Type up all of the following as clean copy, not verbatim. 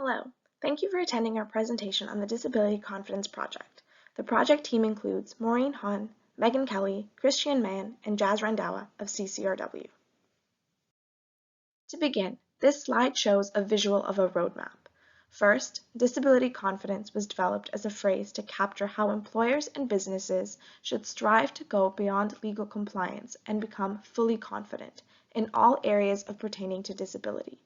Hello, thank you for attending our presentation on the Disability Confidence Project. The project team includes Maureen Haan, Megan Kelly, Christian Mann, and Jazz Randhawa of CCRW. To begin, this slide shows a visual of a roadmap. First, disability confidence was developed as a phrase to capture how employers and businesses should strive to go beyond legal compliance and become fully confident in all areas of pertaining to disability.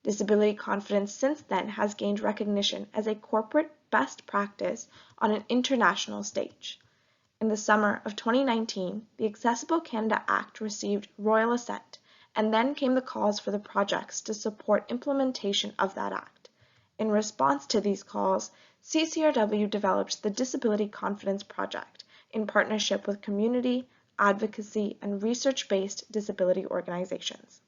Disability confidence since then has gained recognition as a corporate best practice on an international stage. In the summer of 2019, the Accessible Canada Act received royal assent, and then came the calls for the projects to support implementation of that act. In response to these calls, CCRW developed the Disability Confidence Project in partnership with community, advocacy, and research-based disability organizations.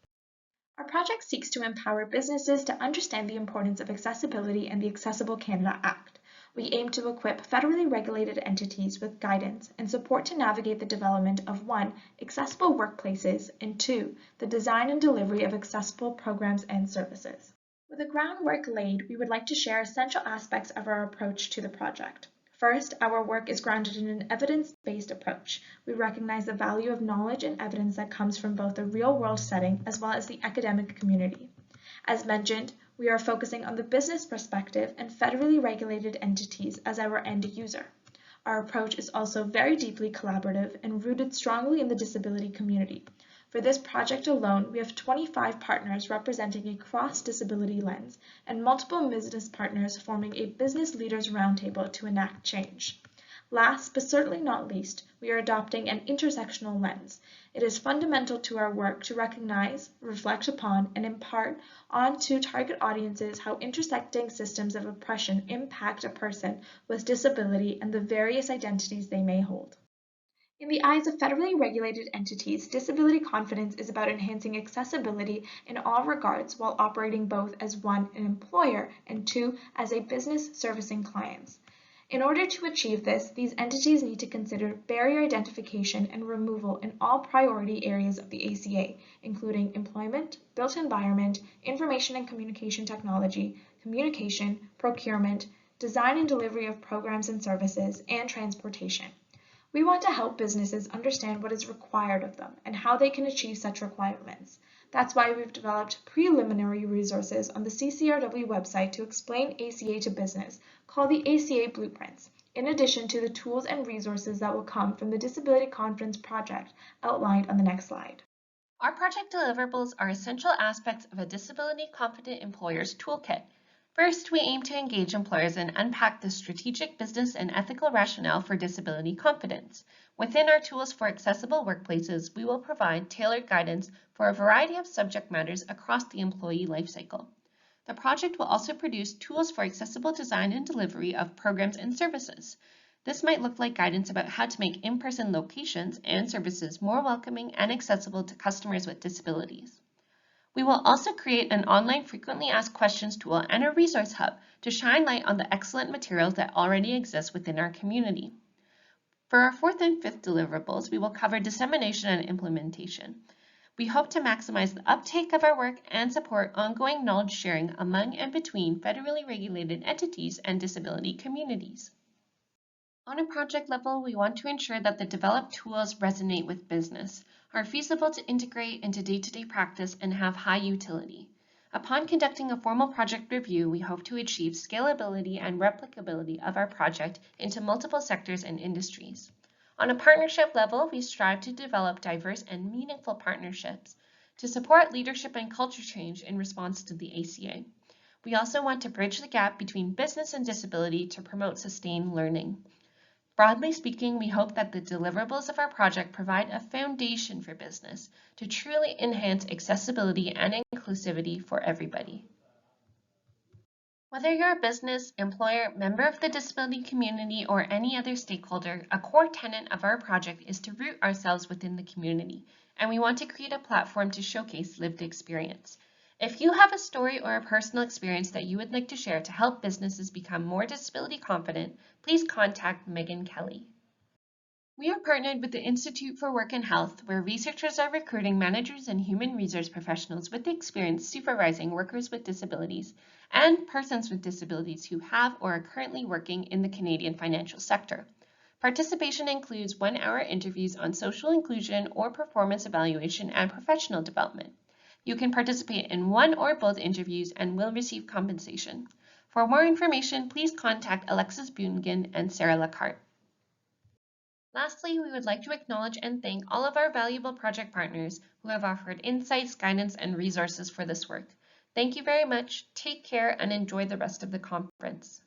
Our project seeks to empower businesses to understand the importance of accessibility and the Accessible Canada Act. We aim to equip federally regulated entities with guidance and support to navigate the development of 1. Accessible workplaces, and 2. The design and delivery of accessible programs and services. With the groundwork laid, we would like to share essential aspects of our approach to the project. First, our work is grounded in an evidence-based approach. We recognize the value of knowledge and evidence that comes from both the real-world setting as well as the academic community. As mentioned, we are focusing on the business perspective and federally regulated entities as our end user. Our approach is also very deeply collaborative and rooted strongly in the disability community. For this project alone, we have 25 partners representing a cross-disability lens and multiple business partners forming a business leaders roundtable to enact change. Last, but certainly not least, we are adopting an intersectional lens. It is fundamental to our work to recognize, reflect upon, and impart onto target audiences how intersecting systems of oppression impact a person with disability and the various identities they may hold. In the eyes of federally regulated entities, disability confidence is about enhancing accessibility in all regards while operating both as 1. An employer and 2. As a business servicing clients. In order to achieve this, these entities need to consider barrier identification and removal in all priority areas of the ACA, including employment, built environment, information and communication technology, communication, procurement, design and delivery of programs and services, and transportation. We want to help businesses understand what is required of them and how they can achieve such requirements. That's why we've developed preliminary resources on the CCRW website to explain ACA to business, called the ACA Blueprints, in addition to the tools and resources that will come from the Disability Confidence Project outlined on the next slide. Our project deliverables are essential aspects of a disability confident employer's toolkit. First, we aim to engage employers and unpack the strategic, business, and ethical rationale for disability confidence. Within our tools for accessible workplaces, we will provide tailored guidance for a variety of subject matters across the employee lifecycle. The project will also produce tools for accessible design and delivery of programs and services. This might look like guidance about how to make in-person locations and services more welcoming and accessible to customers with disabilities. We will also create an online frequently asked questions tool and a resource hub to shine light on the excellent materials that already exist within our community. For our 4th and 5th deliverables, we will cover dissemination and implementation. We hope to maximize the uptake of our work and support ongoing knowledge sharing among and between federally regulated entities and disability communities. On a project level, we want to ensure that the developed tools resonate with business, are feasible to integrate into day-to-day practice, and have high utility. Upon conducting a formal project review, we hope to achieve scalability and replicability of our project into multiple sectors and industries. On a partnership level, we strive to develop diverse and meaningful partnerships to support leadership and culture change in response to the ACA. We also want to bridge the gap between business and disability to promote sustained learning. Broadly speaking, we hope that the deliverables of our project provide a foundation for business to truly enhance accessibility and inclusivity for everybody. Whether you're a business, employer, member of the disability community, or any other stakeholder, a core tenet of our project is to root ourselves within the community, and we want to create a platform to showcase lived experience. If you have a story or a personal experience that you would like to share to help businesses become more disability confident, please contact Megan Kelly. We are partnered with the Institute for Work and Health, where researchers are recruiting managers and human resource professionals with experience supervising workers with disabilities and persons with disabilities who have or are currently working in the Canadian financial sector. Participation includes 1-hour interviews on social inclusion or performance evaluation and professional development. You can participate in one or both interviews and will receive compensation. For more information, please contact Alexis Bungan and Sarah Lacarte. Lastly, we would like to acknowledge and thank all of our valuable project partners who have offered insights, guidance, and resources for this work. Thank you very much, take care, and enjoy the rest of the conference.